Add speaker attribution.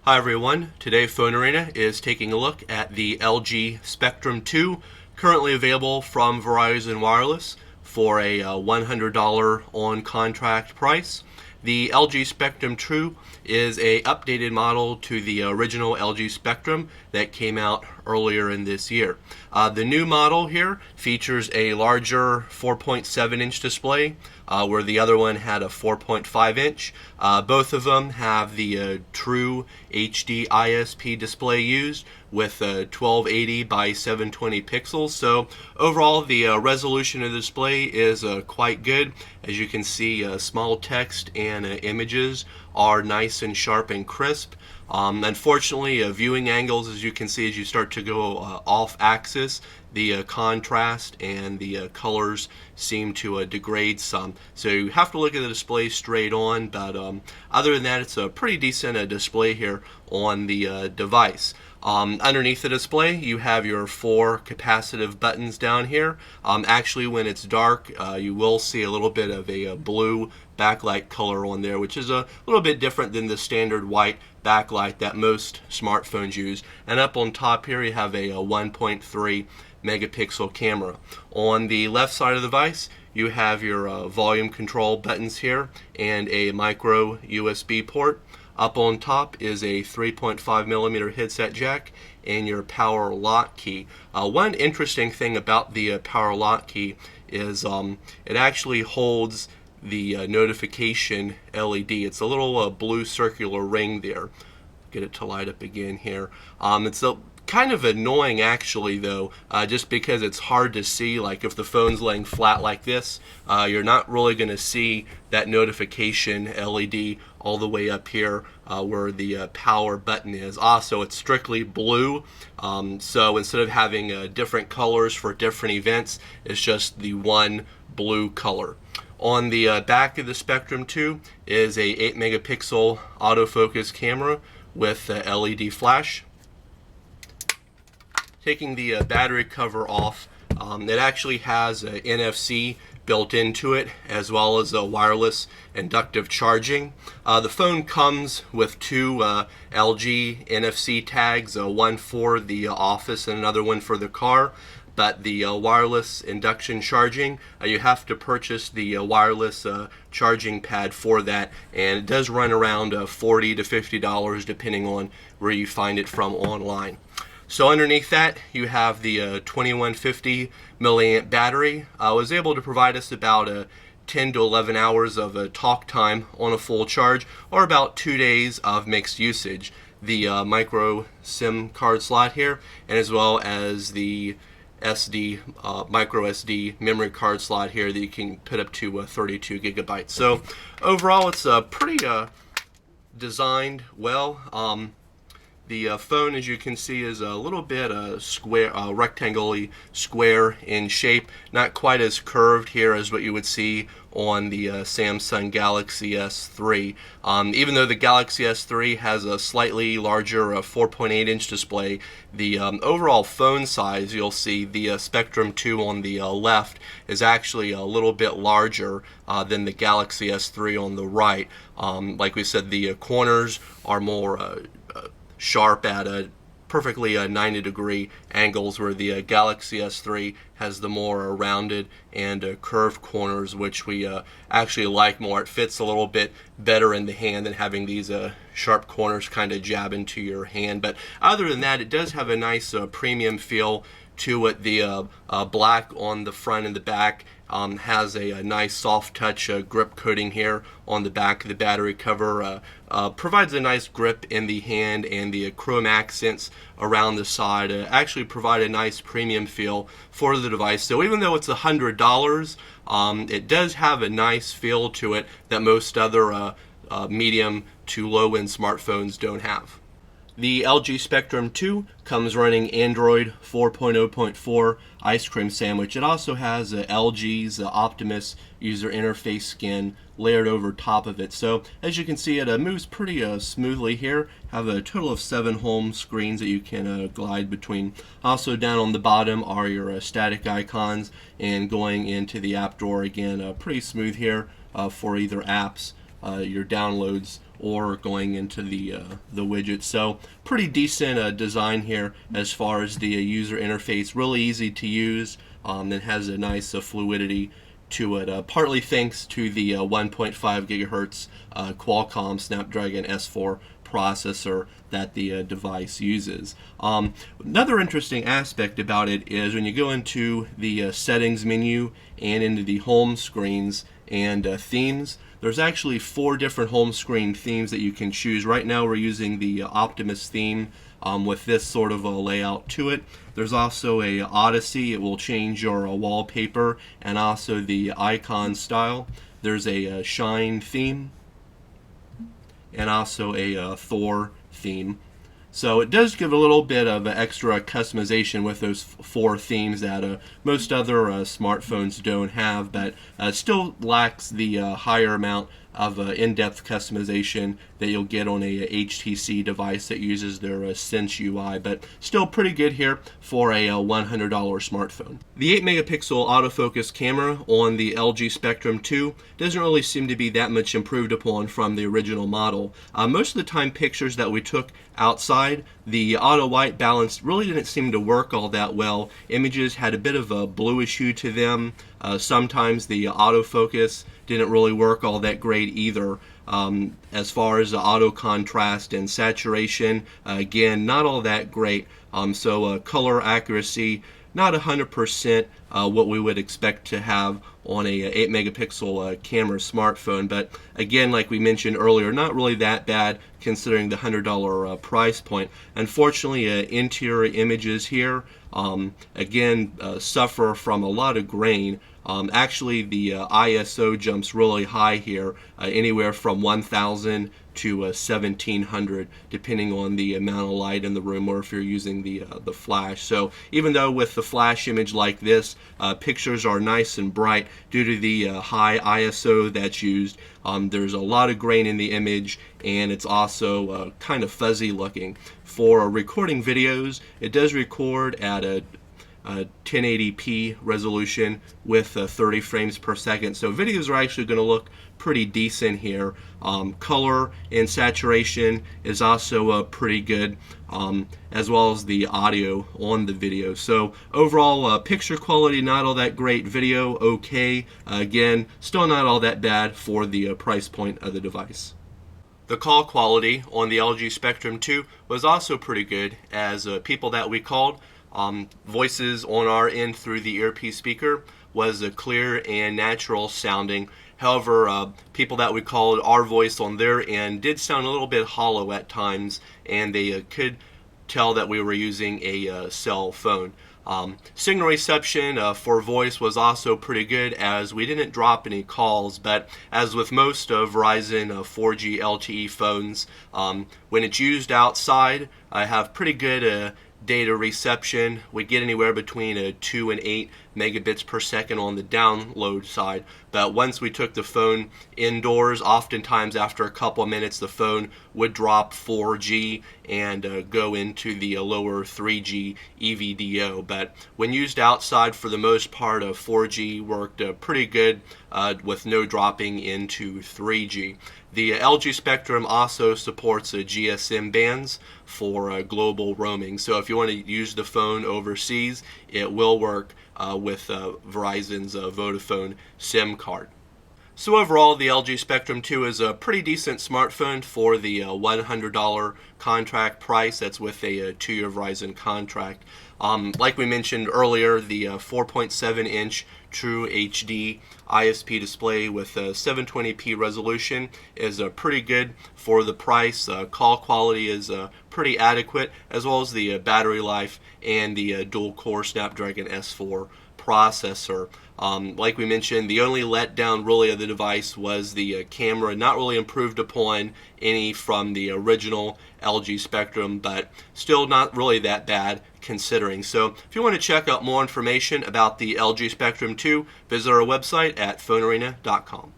Speaker 1: Hi everyone, today PhoneArena is taking a look at the LG Spectrum 2, currently available from Verizon Wireless for a $100 on-contract price. The LG Spectrum 2 is a updated model to the original LG Spectrum that came out earlier in this year. The new model here features a larger 4.7-inch display, where the other one had a 4.5-inch. Both of them have the true HD ISP display used with 1280 by 720 pixels. So overall, the resolution of the display is quite good. As you can see, small text and images are nice and sharp and crisp. Unfortunately, viewing angles, as you can see, as you start to go off axis, the contrast and the colors seem to degrade some. So you have to look at the display straight on, but other than that, it's a pretty decent display here on the device. Underneath the display, you have your 4 capacitive buttons down here. Actually, when it's dark, you will see a little bit of a blue backlight color on there, which is a little bit different than the standard white backlight that most smartphones use. And up on top here, you have a 1.3 megapixel camera. On the left side of the device, you have your volume control buttons here and a micro USB port. Up on top is a 3.5mm headset jack and your power lock key. One interesting thing about the power lock key is it actually holds the notification LED. It's a little blue circular ring there. Get it to light up again here. It's kind of annoying actually though, just because it's hard to see. Like if the phone's laying flat like this, you're not really going to see that notification LED all the way up here where the power button is. Also, it's strictly blue, so instead of having different colors for different events, it's just the one blue color. On the back of the Spectrum 2 is a 8 megapixel autofocus camera with LED flash. Taking the battery cover off, it actually has a NFC built into it, as well as a wireless inductive charging. The phone comes with 2 LG NFC tags, one for the office and another one for the car. But the wireless induction charging, you have to purchase the wireless charging pad for that, and it does run around $40 to $50 depending on where you find it from online. So underneath that, you have the 2150 milliamp battery. I was able to provide us about 10 to 11 hours of talk time on a full charge, or about 2 days of mixed usage. The micro SIM card slot here, and as well as the micro SD memory card slot here that you can put up to 32 gigabytes. So overall, it's pretty designed well. The phone, as you can see, is a little bit square, rectangularly square in shape, not quite as curved here as what you would see on the Samsung Galaxy S3. Even though the Galaxy S3 has a slightly larger 4.8-inch display, the overall phone size, you'll see the Spectrum 2 on the left is actually a little bit larger than the Galaxy S3 on the right. Like we said, the corners are more sharp at a perfectly 90-degree angles, where the Galaxy S3 has the more rounded and curved corners, which we actually like more. It fits a little bit better in the hand than having these sharp corners kind of jab into your hand. But other than that, it does have a nice premium feel to it. The black on the front and the back has a nice soft touch grip coating here on the back of the battery cover. Provides a nice grip in the hand, and the chrome accents around the side actually provide a nice premium feel for the device. So even though it's $100, it does have a nice feel to it that most other medium to low-end smartphones don't have. The LG Spectrum 2 comes running Android 4.0.4 Ice Cream Sandwich. It also has LG's Optimus user interface skin layered over top of it. So as you can see, it moves pretty smoothly here. Have a total of 7 home screens that you can glide between. Also down on the bottom are your static icons, and going into the app drawer again, pretty smooth here for either apps, your downloads, or going into the widget. So pretty decent design here as far as the user interface. Really easy to use. It has a nice fluidity to it, partly thanks to the 1.5 gigahertz Qualcomm Snapdragon S4 processor that the device uses. Another interesting aspect about it is when you go into the settings menu and into the home screens and themes, there's actually 4 different home screen themes that you can choose. Right now we're using the Optimus theme with this sort of a layout to it. There's also a Odyssey. It will change your wallpaper and also the icon style. There's a Shine theme and also a Thor theme. So it does give a little bit of extra customization with those 4 themes that most other smartphones don't have, but still lacks the higher amount of in-depth customization that you'll get on a HTC device that uses their Sense UI, but still pretty good here for a $100 smartphone. The 8 megapixel autofocus camera on the LG Spectrum 2 doesn't really seem to be that much improved upon from the original model. Most of the time pictures that we took outside, the auto white balance really didn't seem to work all that well. Images had a bit of a bluish hue to them. Sometimes the autofocus didn't really work all that great either. As far as the auto contrast and saturation, again, not all that great. So color accuracy, not 100% what we would expect to have on a 8 megapixel camera smartphone, but again, like we mentioned earlier, not really that bad considering the $100 price point. Unfortunately, interior images here again suffer from a lot of grain. Actually, the ISO jumps really high here, anywhere from 1000 to 1700, depending on the amount of light in the room or if you're using the flash. So even though with the flash image like this, pictures are nice and bright due to the high ISO that's used, there's a lot of grain in the image, and it's also kind of fuzzy looking. For recording videos, it does record at a 1080p resolution with 30 frames per second. So videos are actually going to look pretty decent here. Color and saturation is also pretty good, as well as the audio on the video. So overall, picture quality not all that great, video okay. Again, still not all that bad for the price point of the device. The call quality on the LG Spectrum 2 was also pretty good, as people that we called, voices on our end through the earpiece speaker was clear and natural sounding. However, people that we called, our voice on their end did sound a little bit hollow at times, and they could tell that we were using a cell phone. Signal reception for voice was also pretty good, as we didn't drop any calls, but as with most of Verizon 4G LTE phones, when it's used outside, I have pretty good data reception. We get anywhere between 2 and 8 megabits per second on the download side, but once we took the phone indoors, oftentimes after a couple of minutes the phone would drop 4G and go into the lower 3G EVDO. But when used outside, for the most part, 4G worked pretty good with no dropping into 3G. The LG Spectrum also supports GSM bands for global roaming. So if you want to use the phone overseas, it will work with Verizon's Vodafone SIM card. So overall, the LG Spectrum 2 is a pretty decent smartphone for the $100 contract price. That's with a 2-year Verizon contract. Like we mentioned earlier, the 4.7-inch True HD ISP display with a 720p resolution is pretty good for the price. Call quality is pretty adequate, as well as the battery life and the dual-core Snapdragon S4 processor. Like we mentioned, the only letdown really of the device was the camera, not really improved upon any from the original LG Spectrum, but still not really that bad considering. So if you want to check out more information about the LG Spectrum 2, visit our website at PhoneArena.com.